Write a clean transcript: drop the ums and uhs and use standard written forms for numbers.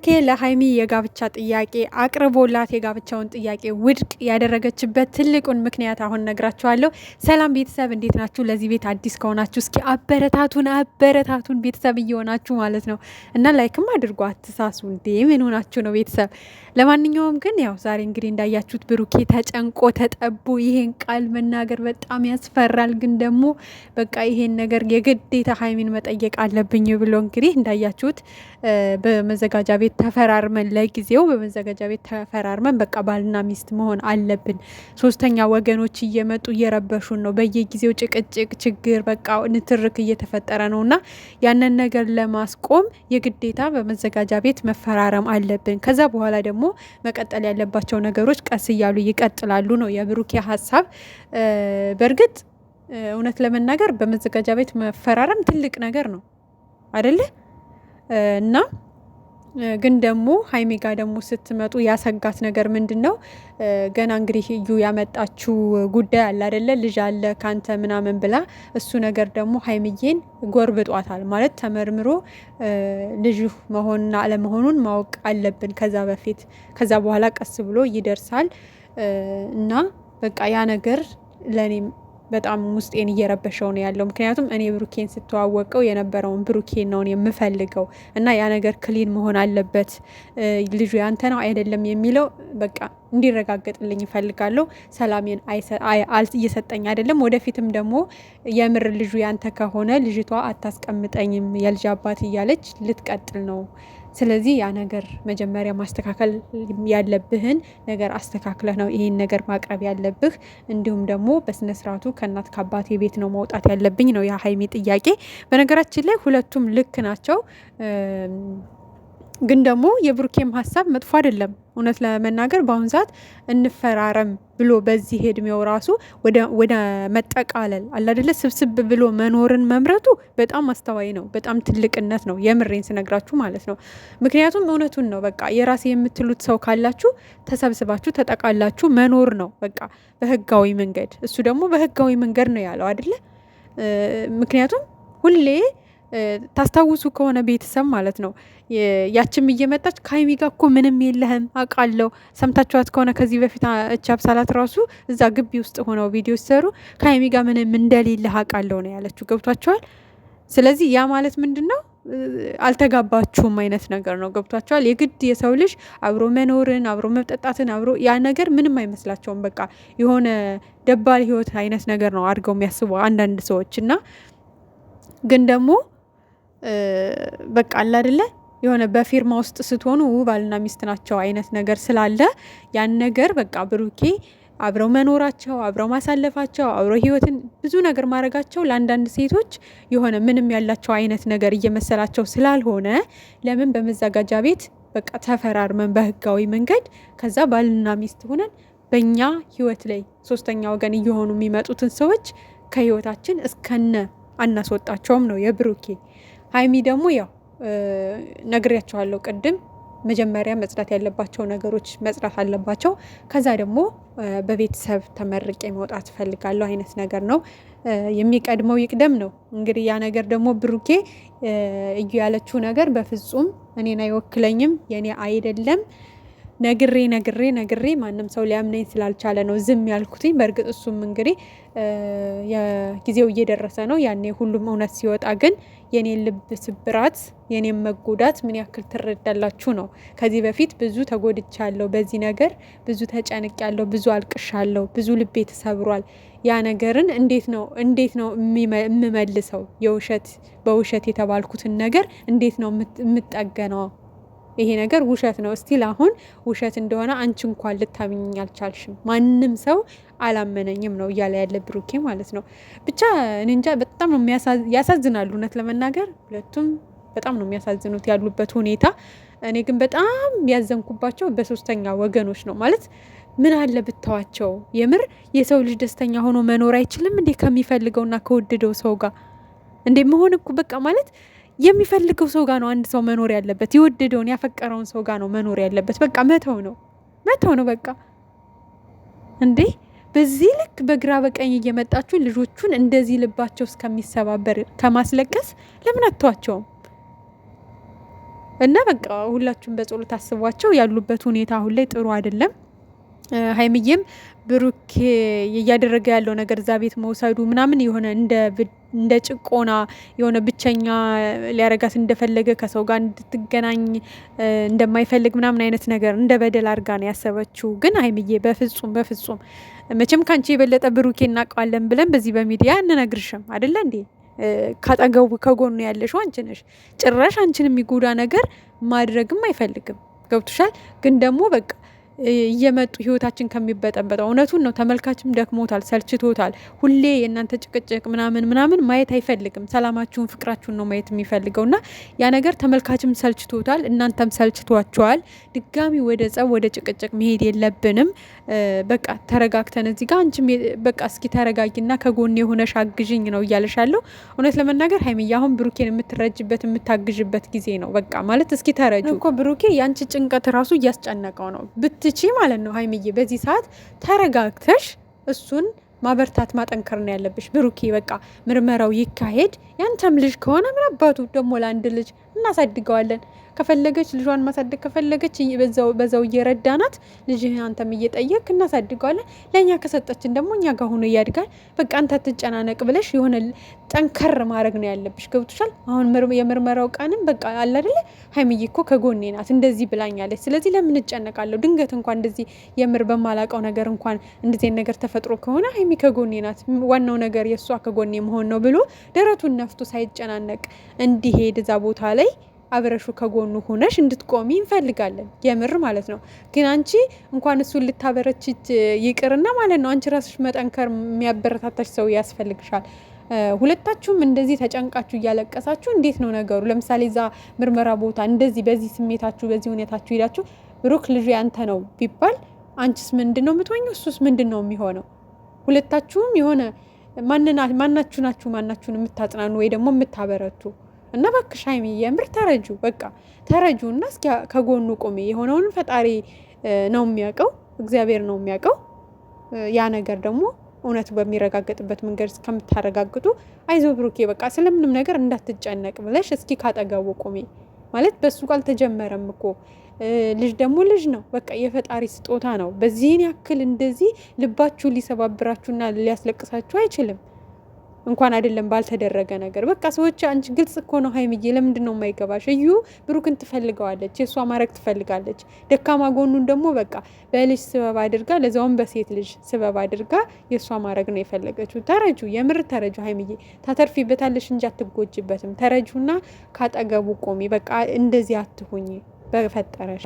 ብሩኬ ለሀይሚ የጋብቻ ጥያቄ አቅርቦላት የጋብቻውን ጥያቄ ውድቅ ያደረገችበት ትልቁን ምክንያት አሁን ነግራችኋለሁ። ሰላም ቤተሰብ እንዴት ናችሁ? ለዚህ ቤት አዲስ ከሆናችሁ እስኪ አበረታቱን ቤተሰብ እየሆናችሁ ማለት ነው። እና ላይክም አድርጎ አትሳሱ እንዴ! ምን ሆናችሁ ነው ቤተሰብ? ለማንኛውም ግን ያው ዛሬ እንግዲህ እንዳያችሁት ብሩኬ ተጨንቆ ተጠቦ ይሄን ቃል መናገር በጣም ያስፈራል። ግን ደግሞ በቃ ይሄን ነገር የግዴታ ሀይሚን መጠየቅ አለብኝ ብሎ እንግዲህ እንዳያችሁት በመዘጋጃ ቤት ተፈራርመን ለጊዜው በመዘጋጃ ቤት ተፈራርመን በቃ ባልና ሚስት መሆን አለብን። ሶስተኛ ወገኖች እየመጡ እየረበሹን ነው። በየጊዜው ጭቅጭቅ፣ ችግር፣ በቃ ንትርክ እየተፈጠረ ነው እና ያንን ነገር ለማስቆም የግዴታ በመዘጋጃ ቤት መፈራረም አለብን። ከዛ በኋላ ደግሞ መቀጠል ያለባቸው ነገሮች ቀስ እያሉ ይቀጥላሉ ነው የብሩኬ ሀሳብ። በእርግጥ እውነት ለመናገር በመዘጋጃ ቤት መፈራረም ትልቅ ነገር ነው አይደለ? እና ግን ደግሞ ሀይሚ ጋ ደግሞ ስትመጡ ያሰጋት ነገር ምንድን ነው? ገና እንግዲህ እዩ ያመጣችው ጉዳይ አለ አይደለ? ልጅ አለ ካንተ ምናምን ብላ እሱ ነገር ደግሞ ሀይሚዬን ጎርብጧታል ማለት ተመርምሮ ልጅ መሆንና አለመሆኑን ማወቅ አለብን ከዛ በፊት። ከዛ በኋላ ቀስ ብሎ ይደርሳል እና በቃ ያ ነገር ለእኔም በጣም ውስጤን እየረበሸው ነው ያለው። ምክንያቱም እኔ ብሩኬን ስተዋወቀው የነበረውን ብሩኬን ነው የምፈልገው እና ያ ነገር ክሊን መሆን አለበት። ልጁ ያንተ ነው አይደለም የሚለው በቃ እንዲረጋገጥልኝ ይፈልጋለሁ። ሰላሜን እየሰጠኝ አይደለም። ወደፊትም ደግሞ የምር ልጁ ያንተ ከሆነ ልጅቷ አታስቀምጠኝም የልጅ አባት እያለች ልትቀጥል ነው። ስለዚህ ያ ነገር መጀመሪያ ማስተካከል ያለብህን ነገር አስተካክለህ ነው ይሄን ነገር ማቅረብ ያለብህ። እንዲሁም ደግሞ በስነ ስርዓቱ ከእናት ከአባቴ ቤት ነው መውጣት ያለብኝ ነው የሀይሚ ጥያቄ። በነገራችን ላይ ሁለቱም ልክ ናቸው። ግን ደግሞ የብሩኬም ሀሳብ መጥፎ አይደለም። እውነት ለመናገር በአሁን ሰዓት እንፈራረም ብሎ በዚህ እድሜው ራሱ ወደ መጠቃለል አላደለ ስብስብ ብሎ መኖርን መምረጡ በጣም አስተዋይ ነው። በጣም ትልቅነት ነው። የምሬን ስነግራችሁ ማለት ነው። ምክንያቱም እውነቱን ነው። በቃ የራሴ የምትሉት ሰው ካላችሁ ተሰብስባችሁ ተጠቃላችሁ መኖር ነው በቃ በህጋዊ መንገድ። እሱ ደግሞ በህጋዊ መንገድ ነው ያለው አይደለ? ምክንያቱም ሁሌ ታስታውሱ ከሆነ ቤተሰብ ማለት ነው ያችም እየመጣች ከሀይሚ ጋር እኮ ምንም የለህም አውቃለሁ። ሰምታችኋት ከሆነ ከዚህ በፊት እቻብሳላት ራሱ እዛ ግቢ ውስጥ ሆነው ቪዲዮ ሲሰሩ ከሀይሚ ጋር ምንም እንደሌለህ አውቃለሁ ነው ያለችው። ገብቷቸዋል። ስለዚህ ያ ማለት ምንድን ነው? አልተጋባችሁም አይነት ነገር ነው። ገብቷቸዋል። የግድ የሰው ልጅ አብሮ መኖርን አብሮ መጠጣትን አብሮ ያ ነገር ምንም አይመስላቸውም። በቃ የሆነ ደባል ህይወት አይነት ነገር ነው አድርገው የሚያስቡ አንዳንድ ሰዎች እና ግን ደግሞ በቃ አለ አይደለ የሆነ በፊርማ ውስጥ ስትሆኑ ባልና ሚስት ናቸው አይነት ነገር ስላለ ያን ነገር በቃ ብሩኬ አብረው መኖራቸው አብረው ማሳለፋቸው አብረው ህይወትን ብዙ ነገር ማድረጋቸው ለአንዳንድ ሴቶች የሆነ ምንም ያላቸው አይነት ነገር እየመሰላቸው ስላልሆነ ለምን በመዘጋጃ ቤት በቃ ተፈራርመን በህጋዊ መንገድ ከዛ ባልና ሚስት ሆነን በእኛ ህይወት ላይ ሶስተኛ ወገን እየሆኑ የሚመጡትን ሰዎች ከህይወታችን እስከነ አናስወጣቸውም ነው የብሩኬ። ሀይሚ ደግሞ ያው ነግሬያቸዋለሁ ቅድም መጀመሪያ መጽዳት ያለባቸው ነገሮች መጽዳት አለባቸው። ከዛ ደግሞ በቤተሰብ ተመርቄ መውጣት ፈልጋለሁ አይነት ነገር ነው። የሚቀድመው ይቅደም ነው እንግዲህ። ያ ነገር ደግሞ ብሩኬ እዩ ያለችው ነገር በፍጹም እኔን አይወክለኝም የኔ አይደለም ነግሬ ማንም ሰው ሊያምነኝ ስላልቻለ ነው ዝም ያልኩትኝ። በእርግጥ እሱም እንግዲህ የጊዜው እየደረሰ ነው ያኔ ሁሉም እውነት ሲወጣ ግን የኔን ልብ ስብራት የኔን መጎዳት ምን ያክል ትረዳላችሁ ነው። ከዚህ በፊት ብዙ ተጎድቻለሁ በዚህ ነገር ብዙ ተጨንቄያለሁ፣ ብዙ አልቅሻለሁ፣ ብዙ ልቤ ተሰብሯል። ያ ነገርን እንዴት ነው የምመልሰው? በውሸት የተባልኩትን ነገር እንዴት ነው የምጠገነው? ይሄ ነገር ውሸት ነው። እስቲል አሁን ውሸት እንደሆነ አንቺ እንኳን ልታምኚኝ አልቻልሽም፣ ማንም ሰው አላመነኝም ነው እያለ ያለ ብሩኬ ማለት ነው። ብቻ እንጃ በጣም ነው ያሳዝናሉ። እውነት ለመናገር ሁለቱም በጣም ነው የሚያሳዝኑት ያሉበት ሁኔታ። እኔ ግን በጣም ያዘንኩባቸው በሶስተኛ ወገኖች ነው ማለት ምን አለ ብተዋቸው። የምር የሰው ልጅ ደስተኛ ሆኖ መኖር አይችልም እንዴ? ከሚፈልገውና ከወደደው ሰው ጋር እንዴ መሆን እኮ በቃ ማለት የሚፈልገው ሰው ጋር ነው አንድ ሰው መኖር ያለበት። የወደደውን ያፈቀረውን ሰው ጋር ነው መኖር ያለበት። በቃ መተው ነው በቃ እንዴ። በዚህ ልክ በግራ በቀኝ እየመጣችሁ ልጆቹን እንደዚህ ልባቸው እስከሚሰባበር ከማስለቀስ ለምን አትተዋቸውም? እና በቃ ሁላችሁም በጸሎት አስቧቸው። ያሉበት ሁኔታ አሁን ላይ ጥሩ አይደለም። ሀይሚዬም ብሩኬ እያደረገ ያለው ነገር እዛ ቤት መውሰዱ ምናምን የሆነ እንደ ጭቆና የሆነ ብቸኛ ሊያረጋት እንደፈለገ ከሰው ጋር እንድትገናኝ እንደማይፈልግ ምናምን አይነት ነገር እንደ በደል አድርጋ ነው ያሰበችው። ግን ሀይሚዬ በፍጹም በፍጹም መቼም ካንቺ የበለጠ ብሩኬ እናውቀዋለን ብለን በዚህ በሚዲያ እንነግርሽም አይደለ እንዴ? ካጠገቡ ከጎኑ ያለሽው አንቺ ነሽ። ጭራሽ አንቺን የሚጎዳ ነገር ማድረግም አይፈልግም። ገብቶሻል? ግን ደግሞ በቃ እየመጡ ህይወታችን ከሚበጠበጠው እውነቱን ነው። ተመልካችም ደክሞታል፣ ሰልችቶታል። ሁሌ የእናንተ ጭቅጭቅ ምናምን ማየት አይፈልግም። ሰላማችሁን፣ ፍቅራችሁን ነው ማየት የሚፈልገው እና ያ ነገር ተመልካችም ሰልችቶታል፣ እናንተም ሰልችቷቸዋል። ድጋሚ ወደ ጸብ፣ ወደ ጭቅጭቅ መሄድ የለብንም። በቃ ተረጋግተን እዚህ ጋር አንቺም በቃ እስኪ ተረጋጊና ከጎን የሆነሽ አግዥኝ ነው እያለሻለሁ። እውነት ለመናገር ሀይሚዬ አሁን ብሩኬን የምትረጅበት የምታግዥበት ጊዜ ነው። በቃ ማለት እስኪ ተረጁ እኮ ብሩኬ ያንቺ ጭንቀት ራሱ እያስጨነቀው ነው ብትቺ ማለት ነው። ሀይሚዬ በዚህ ሰዓት ተረጋግተሽ እሱን ማበርታት ማጠንከር ነው ያለብሽ። ብሩኬ በቃ ምርመራው ይካሄድ። ያንተም ልጅ ከሆነ ምን አባቱ ደግሞ ለአንድ ልጅ እናሳድገዋለን። ከፈለገች ልጇን ማሳደግ ከፈለገች በዛው እየረዳናት ልጅህን አንተም እየጠየቅ እናሳድገዋለን። ለእኛ ከሰጠችን ደግሞ እኛ ጋር ሆኖ እያድጋል። በቃ አንተ ትጨናነቅ ብለሽ የሆነ ጠንከር ማድረግ ነው ያለብሽ። ገብቶሻል? አሁን የምርመራው ቀንም በቃ አለ አይደለ? ሀይሚዬ እኮ ከጎኔ ናት እንደዚህ ብላኛለች። ስለዚህ ለምን እጨነቃለሁ? ድንገት እንኳን እንደዚህ የምር በማላቀው ነገር እንኳን እንደዚህ ነገር ተፈጥሮ ከሆነ ሀይሚ ከጎኔ ናት፣ ዋናው ነገር የእሷ ከጎኔ መሆን ነው ብሎ ደረቱን ነፍቶ ሳይጨናነቅ እንዲሄድ እዛ ቦታ ላይ አብረሹ ከጎኑ ሆነሽ እንድትቆሚ እንፈልጋለን። የምር ማለት ነው። ግን አንቺ እንኳን እሱን ልታበረችት ይቅርና ማለት ነው አንቺ ራስሽ መጠንከር የሚያበረታታሽ ሰው ያስፈልግሻል። ሁለታችሁም እንደዚህ ተጨንቃችሁ እያለቀሳችሁ እንዴት ነው ነገሩ? ለምሳሌ እዛ ምርመራ ቦታ እንደዚህ በዚህ ስሜታችሁ በዚህ ሁኔታችሁ ሄዳችሁ ብሩክ ልጅ ያንተ ነው ቢባል አንቺስ ምንድን ነው የምትወኘው? እሱስ ምንድን ነው የሚሆነው? ሁለታችሁም የሆነ ማናችሁ ናችሁ ማናችሁን የምታጽናኑ ወይ ደግሞ የምታበረቱ እና እባክሽ ሀይሚ የምር ተረጁ፣ በቃ ተረጁ እና እስኪ ከጎኑ ቁሚ። የሆነውን ፈጣሪ ነው የሚያውቀው፣ እግዚአብሔር ነው የሚያውቀው። ያ ነገር ደግሞ እውነቱ በሚረጋገጥበት መንገድ እስከምታረጋግጡ አይዞ ብሩኬ በቃ ስለምንም ነገር እንዳትጨነቅ ብለሽ እስኪ ካጠገቡ ቁሚ። ማለት በሱ ቃል ተጀመረም እኮ ልጅ ደግሞ ልጅ ነው፣ በቃ የፈጣሪ ስጦታ ነው። በዚህን ያክል እንደዚህ ልባችሁ ሊሰባብራችሁና ሊያስለቅሳችሁ አይችልም። እንኳን አይደለም ባልተደረገ ነገር በቃ ሰዎች አንቺ ግልጽ እኮ ነው ሀይሚዬ፣ ለምንድን ነው የማይገባሽ? እዩ ብሩክን ትፈልገዋለች፣ የእሷ ማድረግ ትፈልጋለች። ደካማ ጎኑን ደግሞ በቃ በልጅ ስበብ አድርጋ ለዛውም በሴት ልጅ ስበብ አድርጋ የእሷ ማድረግ ነው የፈለገችው። ተረጁ፣ የምር ተረጁ ሀይሚዬ፣ ታተርፊበታለሽ እንጂ አትጎጅበትም። ተረጁና ካጠገቡ ቆሚ። በቃ እንደዚህ አትሁኝ በፈጠረሽ።